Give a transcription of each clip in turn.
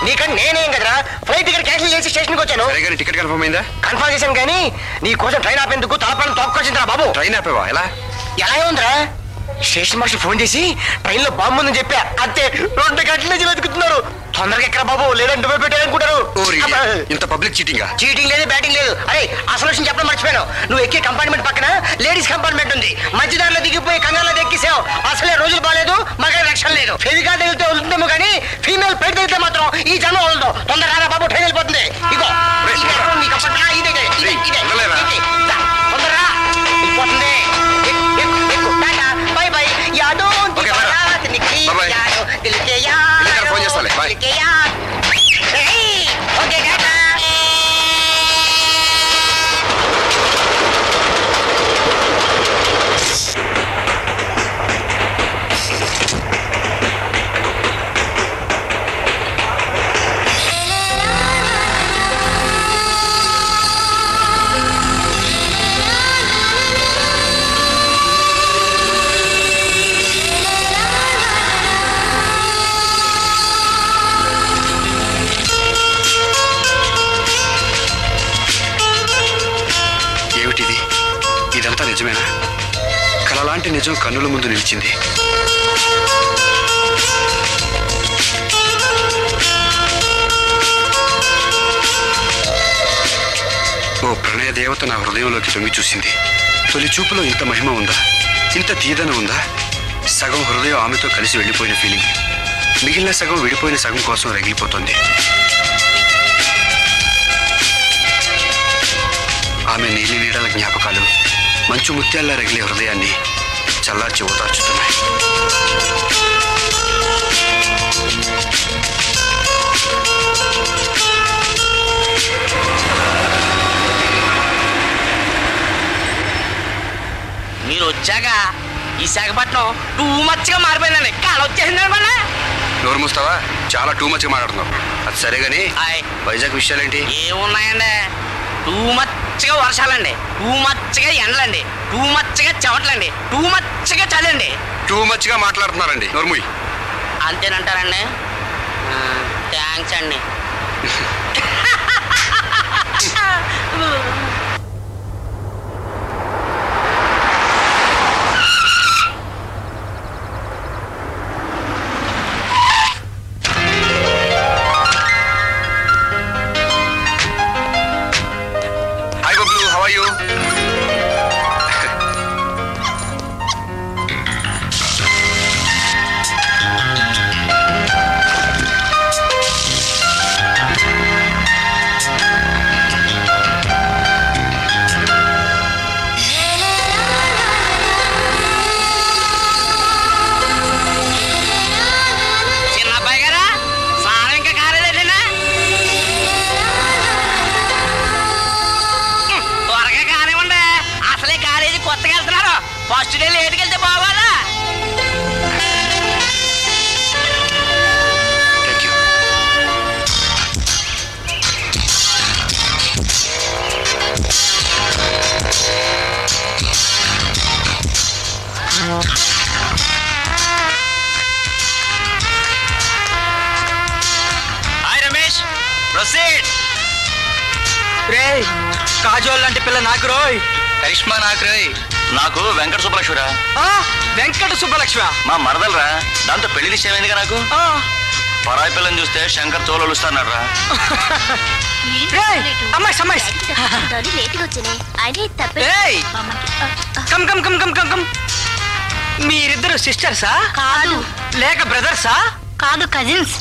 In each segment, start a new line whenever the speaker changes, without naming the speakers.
నీకని నేనేం కదరా ఫ్లైట్ టికెట్ క్యాన్సిల్ చేసి స్టేషన్కి వచ్చాను.
టికెట్ కన్ఫర్మ్ అయిందా?
కన్ఫర్మ్ చేశాను కానీ నీ కోసం ట్రైన్ ఆపేందుకు తలపడం తోక్కొచ్చిందిరా బాబు.
ట్రైన్ ఆపేవా? ఎలా
ఉందిరా? స్టేషన్ మాస్టర్ ఫోన్ చేసి ట్రైన్ లో బాంబు ఉందని చెప్పా. అంతే 2 గంటల నుంచి వెతుకుతున్నారు. తొందరగా ఎక్కడ బాబు, లేదంటే నువ్వే పెట్టారనుకుంటారు.
ఇంత పబ్లిక్ చీటింగ్
లేదు, బ్యాటింగ్ లేదు. అరే అసలు విషయం చెప్పడం మర్చిపోయాను. నువ్వు ఎక్కే కంపార్ట్మెంట్ పక్కన లేడీస్ కంపార్ట్మెంట్ ఉంది. మధ్యదారిలో దిగిపోయి కంగారులో ఎక్కిసావు. అసలే రోజులు బాగాలేదు, మగ రక్షణ లేదు. ఫెవికా తగిలితే వదులుతుందేమో కానీ ఫీమేల్ పెట్టి తగిలితే మాత్రం ఈ జన్మ వదలదు. తొందర రారా బాబు, ట్రైన్ వెళ్ళిపోతుంది. ఇగో తొందరరా వెళ్ళిపోతుంది. Bye bye.
ఫోన్ చేస్తాలే. బాయ్.
ఓకే టాటా.
నిజమేనా? కలలాంటి నిజం కన్నుల ముందు నిలిచింది. ఓ ప్రణయ దేవత నా హృదయంలోకి తొంగి చూసింది. తొలి చూపులో ఇంత మహిమ ఉందా? ఇంత తీదన ఉందా? సగం హృదయం ఆమెతో కలిసి వెళ్ళిపోయిన ఫీలింగ్, మిగిలిన సగం విడిపోయిన సగం కోసం రగిలిపోతుంది. ఆమె నీలి నీడల జ్ఞాపకాలు మంచు ముత్యాల్లా రగిలే హృదయాన్ని చల్లార్చి ఓదార్చుతున్నాయి.
మీరు వచ్చాక విశాఖపట్నం టూ మచ్గా మారిపోయిందండి. కాలు వచ్చేసింది అనుకున్నా.
నోరు మూస్తావా? చాలా టూ మచ్గా మాట్లాడుతున్నావు. అది సరే గానీ వైజాగ్ విషయాలేంటి?
ఏమున్నాయండి? టూ మచ్గా వర్షాలండి, టూ మచ్గా ఎండలండి, టూ మచ్గా చెవట్లండి, టూ మచ్గా చలండి.
టూ మచ్గా మాట్లాడుతున్నారండి. నోర్ముయ్.
అంతేనంటారండి? థ్యాంక్స్ అండి. ఫస్ట్ డే లేట్కి వెళ్తే బావాలా? Hi Ramesh, proceed.
రే కాజోల్ లాంటి పిల్ల నాకు రోయ్.
కరిష్మా నాకు రోయ్. నాకు వెంకట సుబ్బలక్ష్మిరా.
వెంకట సుబ్బలక్ష్మి
మా మరదలరా. దాంతో పెళ్లి నిశ్చయమైందిగా నాకు. పరాయి పిల్లని చూస్తే శంకర్ తోలొలుస్తాడు రా.
మీరిద్దరు సిస్టర్సా? కాదు. లేక బ్రదర్సా?
కాదు, కజిన్స్.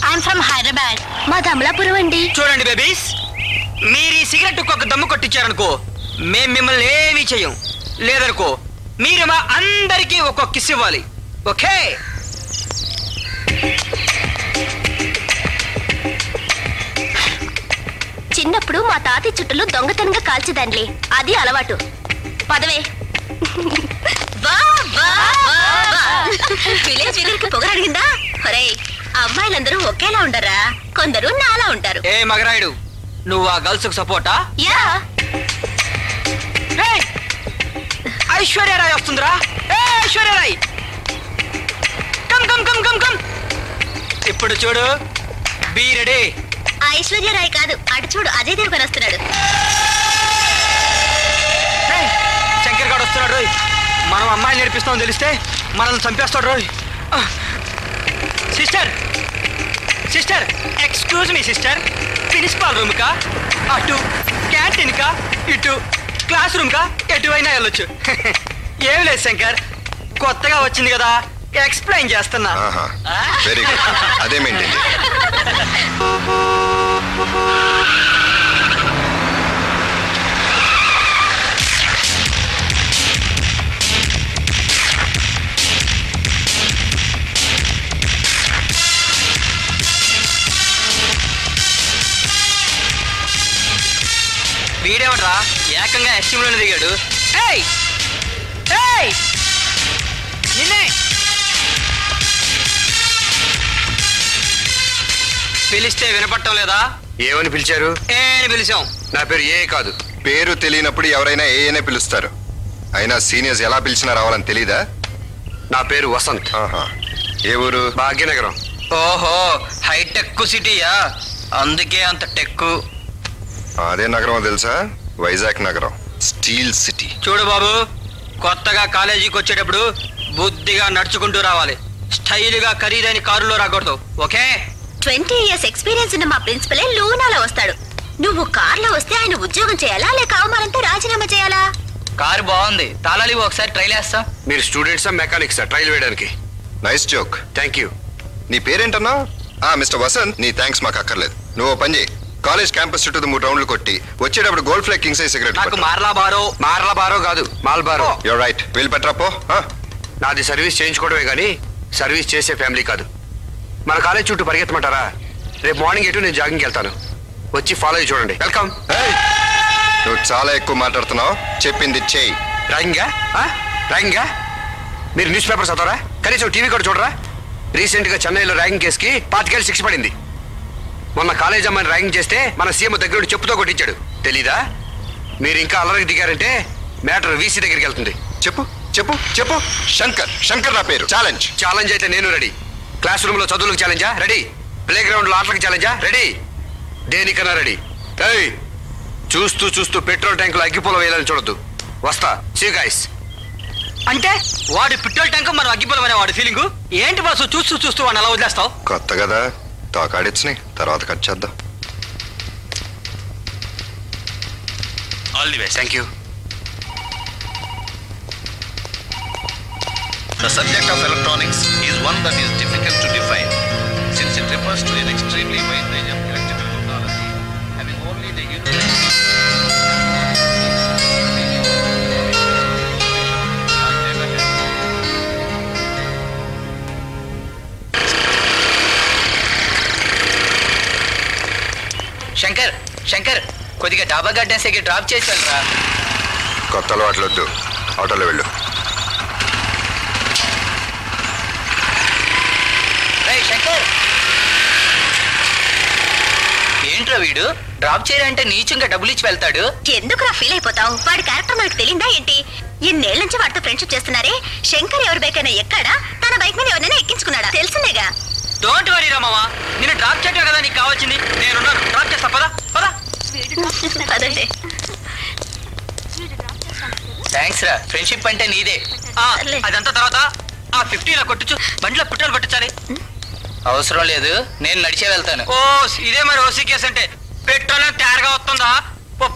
I'm from Hyderabad. మా అమలాపురం అండి.
చూడండి బేబీస్, మీరు ఈ సిగరెట్ ఒక దమ్ము కొట్టించారనుకో మేం మిమ్మల్ని ఏమీ చెయ్యం. లేదనుకో మీరు మా అందరికీ ఒక్కొక్క కిస్ ఇవ్వాలి. ఓకే?
చిన్నప్పుడు మా తాతయ్య చుట్టలు దొంగతనంగా కాల్చేదాన్లే, అది అలవాటు. పదవే. విలేజ్ విలేజ్కి పొగరడిగిందా? ఒరేయ్, అమ్మాయిలందరూ ఒకేలా ఉండరా? కొందరు నాలా ఉంటారు.
ఏ మగరాయుడు, నువ్వు ఆ గర్ల్స్ కు సపోర్టా?
యా.
ఐశ్వర్యరాయ్ వస్తుందిరా. Aishwarya Rai, come come come come come. ఇప్పుడు చూడు, బీ రెడీ.
ఐశ్వర్య రాయ్ కాదు, అటు చూడు అజయ్ దేవగన్ వస్తున్నాడు.
శంకర్ గారు వస్తున్నాడు రోయ్. మనం అమ్మాయిని నేర్పిస్తామని తెలిస్తే మనల్ని చంపేస్తాడు రోయ్. Sister sister excuse me sister, principal room కా అటు, క్యాంటీన్ కా ఇటు, క్లాస్ రూమ్ కా ఎటువైనా వెళ్ళొచ్చు. ఏం లేదు శంకర్, కొత్తగా వచ్చింది కదా ఎక్స్ప్లెయిన్ చేస్తున్నా.
వెరీ గుడ్, అదే మెయింటైన్.
వీడేవడ్రా ఏకంగా ఎస్టీమ్లోనే దిగాడు. నిన్నే పిలిస్తే వినపట్టం లేదా?
ఏమని పిలిచారు?
ఏ అని పిలిచాం.
నా పేరు ఏ కాదు.
పేరు తెలియనప్పుడు ఎవరైనా ఏనే పిలుస్తారు. అయినా సీనియర్స్ ఎలా పిలిచినా రావాలని తెలీదా?
నా పేరు వసంత్.
ఏ ఊరు?
భాగ్యనగరం.
ఓహో, హైటెక్ సిటీయా, అందుకే అంత టెక్కు.
అదే నగరం తెలుసా? వైజాగ్ నగరం, స్టీల్ సిటీ.
చూడు బాబు, కొత్తగా కాలేజీకి వచ్చేటప్పుడు బుద్ధిగా నడుచుకుంటూ రావాలి. స్టైల్గా ఖరీదైన కారులో రాకూడదు, ఓకే?
20 years ఎక్స్పీరియన్స్ ఉన్న మా ప్రిన్సిపలే లూనాలో వస్తాడు. నువ్వు కార్లో వస్తే ఆయన ఉద్యోగం చేయాలా లేక అవమానంతో రాజీనామా చేయాలా?
కారు బాగుంది, తాళాలి ఒకసారి ట్రైల్ వేస్తా.
మీరు స్టూడెంట్సా మెకానిక్సా ట్రైల్ వేయడానికి?
Nice joke.
Thank you.
నీ పేరేంటన్నా? మిస్టర్ వసంత్, నీ థ్యాంక్స్ మాకు అక్కర్లేదు. నువ్వు పని చేయి, కాలేజ్ క్యాంపస్ చుట్టూ 3 రౌండ్లు కొట్టి వచ్చేటప్పుడు gold flag king size cigarette.
నాకు మార్లా బారో కాదు, మాల్ బారో.
యూర్ రైట్, వీళ్ళు పెట్టరాపో.
నాది సర్వీస్ చేయించుకోవడమే కానీ సర్వీస్ చేసే ఫ్యామిలీ కాదు. మన కాలేజ్ చుట్టూ పరిగెత్తమంటారా? రేపు మార్నింగ్ ఎటు నేను జాగింగ్కి వెళ్తాను, వచ్చి ఫాలో అయ్యి చూడండి. వెల్కమ్.
నువ్వు చాలా ఎక్కువ మాట్లాడుతున్నావు, చెప్పింది చేయి.
ర్యాగింగా? మీరు న్యూస్ పేపర్ చదవరా? కనీసం టీవీ కూడా చూడరా? రీసెంట్గా చెన్నైలో ర్యాగింగ్ కేసుకి 25 ఏళ్ళు శిక్ష పడింది. మొన్న కాలేజ్ అమ్మాయిని ర్యాగింగ్ చేస్తే మన సీఎం దగ్గర చెప్పుతో కొట్టించాడు, తెలీదా? మీరు ఇంకా అల్లరికి దిగారంటే మ్యాటర్ వీసీ దగ్గరికి వెళ్తుంది.
చెప్పు చెప్పు చెప్పు. శంకర్ నా పేరు.
ఛాలెంజ్ అయితే నేను రెడీ. క్లాస్ రూమ్ లో చదువులకు ఛాలెంజా? రెడీ. ప్లే గ్రౌండ్ లో ఆటలకు ఛాలెంజా? రెడీ. దేనికన్నా రెడీ. చూస్తూ చూస్తూ పెట్రోల్ ట్యాంకులో అగ్గిపూల వేయాలని చూడొద్దు. వస్తా. See guys.
అంటే వాడి పెట్రోల్ ట్యాంక్ మనం అగ్గిపూలం అనే వాడి ఫీలింగ్ ఏంటి బాసు? చూస్తూ చూస్తూ వాడిని అలా వదిలేస్తావు?
కొత్త కదా, తాకాడిచ్చి తర్వాత కట్ చేద్దాం.
All the best.
Thank you.
The subject of electronics is one that is difficult to define, since it refers to an extremely wide range of electrical technology, having only the unit.
Shankar కొద్దిగా డాబా gardens దగ్గర drop చేసి వెళ్ళరా.
కొత్త అలవాట్లు వద్దు, ఆటోలో వెళ్ళు.
శంకర్, ఏంట్రా వీడు డ్రాప్ చేయాలంటే నీచంగా డబ్బులు ఇచ్చి వెళ్తాడు.
ఎందుకురా ఫీల్ అయిపోతావు? వాడి క్యారెక్టర్ మనకు తెలియదా ఏంటి? ఇన్నేళ్ల నుంచి వాడితో ఫ్రెండ్షిప్ చేస్తున్నారే. శంకర్ ఎవరి బైక్ అయినా ఎక్కాడా? తన బైక్ మీద ఎవరైనా ఎక్కించుకున్నాడా? తెలిసిందేగా.
డోంట్ వరీ రామవ్వ, నేను డ్రాప్ చేయటం కదా నీకు కావాల్సింది. నేనున్నాను, డ్రాప్ చేస్తా. పదా పదా.
అదండి.
థ్యాంక్స్ రా, ఫ్రెండ్షిప్ అంటే నీదే. అదంతా తర్వాత ఆ 50 కొట్టుచు, బండిలో పెట్రోల్ కొట్టించాలి. అవసరం లేదు, నేను నడిచే వెళ్తాను. ఓ ఇదే మరి ఓసీ కేసు అంటే. పెట్రోల్ తయారుగా వస్తుందా?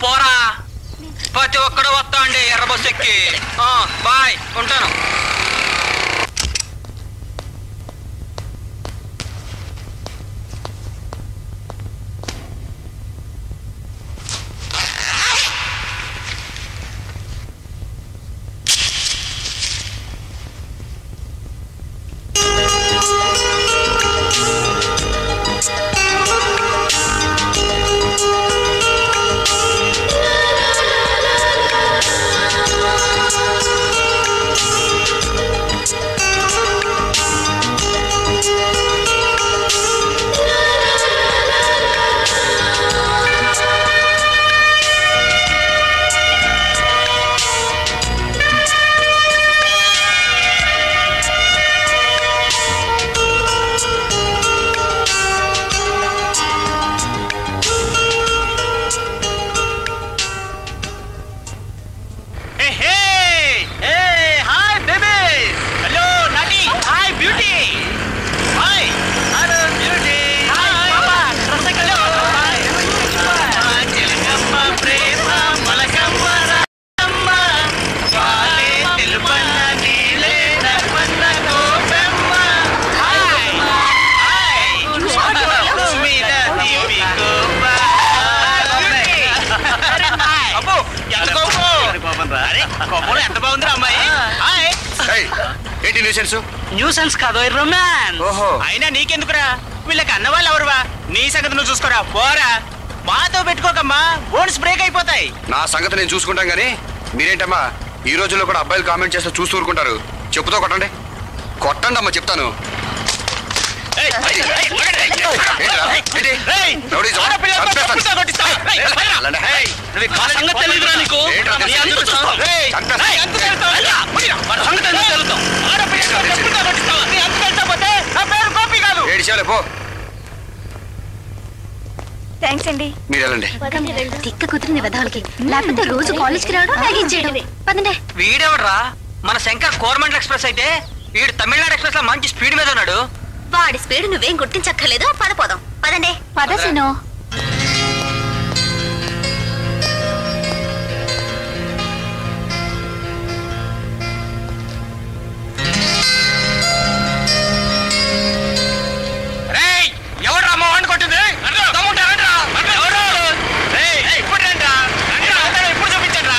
పోరా, ప్రతి ఒక్కడు వస్తా అండి ఎర్ర బస్సు ఎక్కి. బాయ్, ఉంటాను.
కొమ్మలో ఎంత బాగుందిరా అమ్మాయి
ఏంటి న్యూసెన్స్?
న్యూసెన్స్ కాదు రొమాన్స్.
ఓహో.
అయినా నీకెందుకురా? వీళ్ళకి అన్న వాళ్ళు ఎవరువా? నీ సంగతి నువ్వు చూసుకోరా. పోరా, మాతో పెట్టుకోకమ్మా, బోన్స్ బ్రేక్ అయిపోతాయి.
నా సంగతి నేను చూసుకుంటాం గానీ మీరేంటమ్మా ఈ రోజుల్లో కూడా అబ్బాయిలు కామెంట్ చేస్తే చూస్తూ ఊరుకుంటారు? చెప్పుతో కొట్టండి, కొట్టండి అమ్మా చెప్తాను.
థ్యాంక్స్ అండి.
మీరు వెళ్ళండి.
తిక్క కుదిరింది వెదవులకి, లేకపోతే రోజు కాలేజ్కి రావడం లాగించేయడం. పదండి.
వీడెవడ్రా? మన శంకర్ కోరమండల్ ఎక్స్ప్రెస్ అయితే వీడు తమిళనాడు ఎక్స్ప్రెస్ లో మంచి స్పీడ్ మీద ఉన్నాడు.
వాడి స్పీడ్ నువ్వేం గుర్తించక్కర్లేదు. పదపోదాం. పదండి. పదసను.
ఎవడ్రా మా వాడిని కొట్టింది? ఇప్పుడు చూపించండి రా.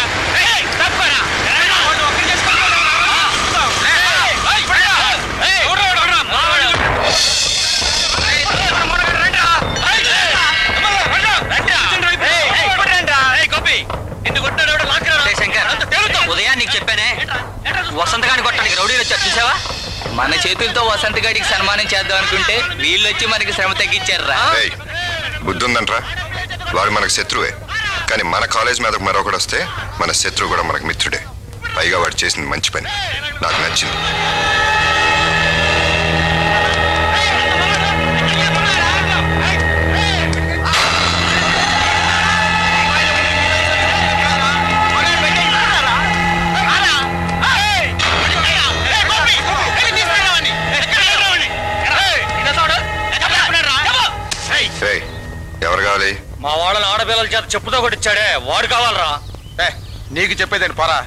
ఉదయం నీకు చెప్పానే వసంత గాని కొట్టడానికి రౌడీలు వచ్చారు చూసావా? మన చేతులతో వసంత గారికి సన్మానం చేద్దాం అనుకుంటే వీళ్ళు వచ్చి మనకి శ్రమ తగ్గించారా?
బుద్ధి ఉందంట్రా? వాడు మనకు శత్రువే, కానీ మన కాలేజ్ మీద మరొకడు వస్తే మన శత్రువు కూడా మనకు మిత్రుడే. పైగా వాడు చేసింది మంచి పని, నాకు నచ్చింది. ఎవరు కావాలి?
మా వాళ్ళని ఆడపిల్లల చేత చెప్పుతో కొట్టించాడే వాడు కావాలరా.
నీకు చెప్పేదేంటి పరా?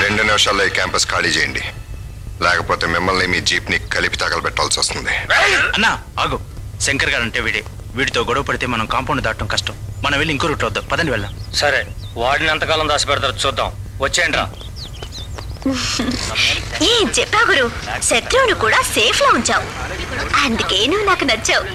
రెండు నిమిషాల్లో ఈ క్యాంపస్ ఖాళీ చేయండి, లేకపోతే మిమ్మల్ని మీ జీప్ ని కలిపి తగలబెట్టాల్సి వస్తుంది.
అన్నా ఆగు, శంకర్ గారు అంటే వీడితో గొడవ పడితే మనం కాంపౌండ్ దాటం కష్టం. మనం వెళ్ళి ఇంకో రూట్ వద్దాం, పదండి వెళ్దాం.
సరే, వాడిని ఎంతకాలం దాచి పెడతారు చూద్దాం. వచ్చేయండి రా.
ఏం చెప్పావు గురు? శత్రువును కూడా సేఫ్ లో ఉంచావు, అందుకే నువ్వు నాకు నచ్చావు.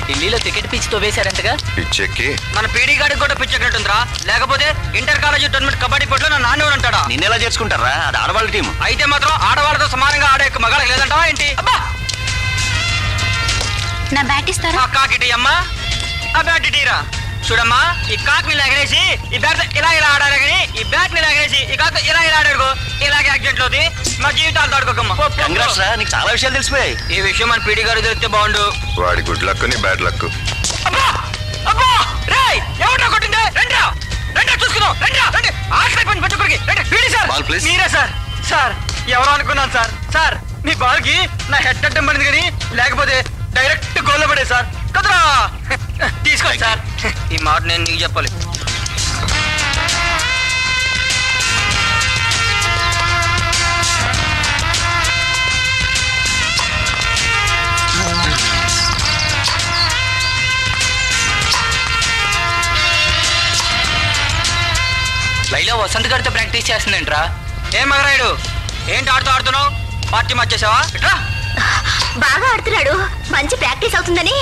ఢిల్లీలో టికెట్ పిచ్చితో వేశారంతగా.
పిచ్చెక్కి
మన పీడీ గాడికి కూడా పిచ్చెక్కినట్టుందిరా. లేకపోతే ఇంటర్ కాలేజీ టోర్నమెంట్ కబడ్డీ పోటీలో నా నాన్న ఉంటాడా?
నిన్నెలా చేసుకుంటారా? అది ఆడవాళ్ళ టీం.
అయితే మాత్రం ఆడవాళ్ళతో సమానంగా ఆడే మగాళ్ళకి లేదంటావా ఏంటి?
నా బ్యాట్ ఇస్తారా?
కాకిటీ అమ్మా, ఆ బ్యాట్ ఇటీరా. చూడమ్మా, ఈ కాక్ ని ఎగరేసి ఈ బ్యాట్ ఇలా ఆడాలి, కానీ ఈ బ్యాట్ ని ఎగరేసి ఈ కాక్ ఇలా ఆడాడు ఇలాగే యాక్సిడెంట్ అవుతుంది. మా జీవితాలు తడుకోకమ్మా.
నీకు చాలా విషయాలు తెలిసిపోయాయి.
ఈ విషయం మన పీడీ గారు తెలిస్తే బాగుండు.
వాడి గుడ్ లక్ ని బ్యాడ్ లక్.
ఎవరా కొట్టిందే? రండి చూసుకుందాం. రండి ఆఖరి పని పట్టుకుడికి పీడీ సార్. మీరే సార్? సార్ ఎవరో అనుకున్నాను సార్. సార్ మీ బాల్ కి నా హెడ్ అడ్డం పడింది, కానీ లేకపోతే డైరెక్ట్ గోల్ పడే సార్. కదరా తీసుకోండి సార్. ఈ మాట నేను నీకు చెప్పాలి. లైలా వసంత్ గారితో ప్రాక్టీస్ చేస్తుందేంట్రా? ఏం మగరాయుడు, ఏంటి ఆడుతున్నావు? పార్టీ మార్చేసావా? ఇట్రా.
బాగా ఆడుతున్నాడు, మంచి ప్రాక్టీస్ అవుతుందని.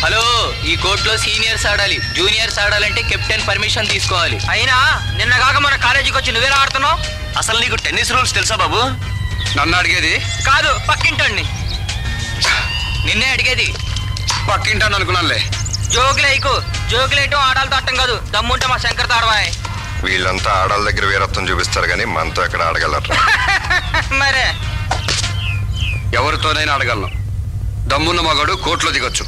హలో, ఈ కోర్టులో సీనియర్స్ ఆడాలి, జూనియర్స్ ఆడాలంటే కెప్టెన్ పర్మిషన్ తీసుకోవాలి. అయినా నిన్న కాక మన కాలేజీకి వచ్చి నువ్వేలా ఆడుతున్నావు?
అసలు నీకు టెన్నిస్ రూల్స్ తెలుసా బాబు?
నన్ను అడిగేది
కాదు, పక్కింటండి. నిన్నే అడిగేది.
పక్కింటాను అనుకున్నానులే.
జోకులేయటం ఆడాలతో అట్టం కాదు. దమ్ముంటే మా శంకర్తో ఆడవాయ్.
వీళ్ళంతా ఆడాల దగ్గర వీరత్వం చూపిస్తారు, కానీ మనతో ఎక్కడ ఆడగలరు?
మరే
ఎవరితోనైనా అడగలను. దమ్మున్న మగాడు కోర్టులో దిగొచ్చు.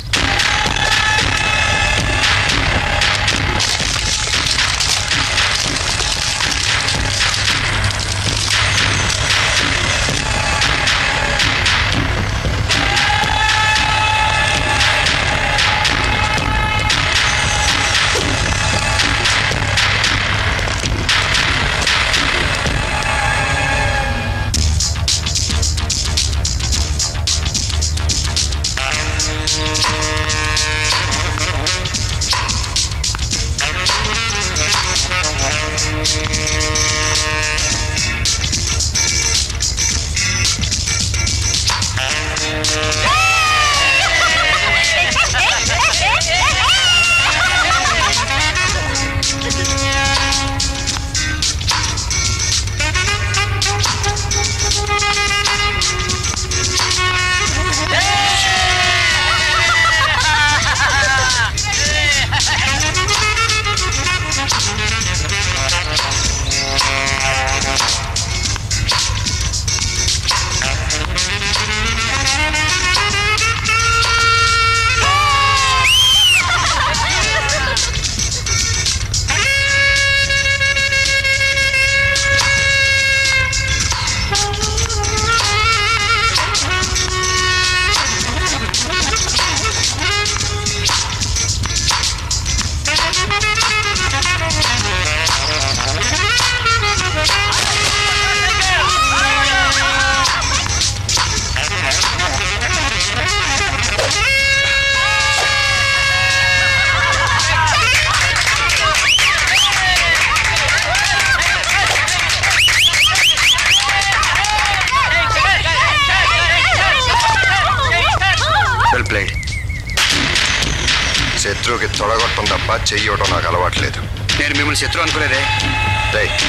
శత్రువుకి తొడగొట్టడం తప్ప చెయ్యడం నాకు అలవాట్లేదు.
నేను మిమ్మల్ని శత్రువు అనుకోలేదే.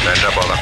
రండ్రా పోదాం.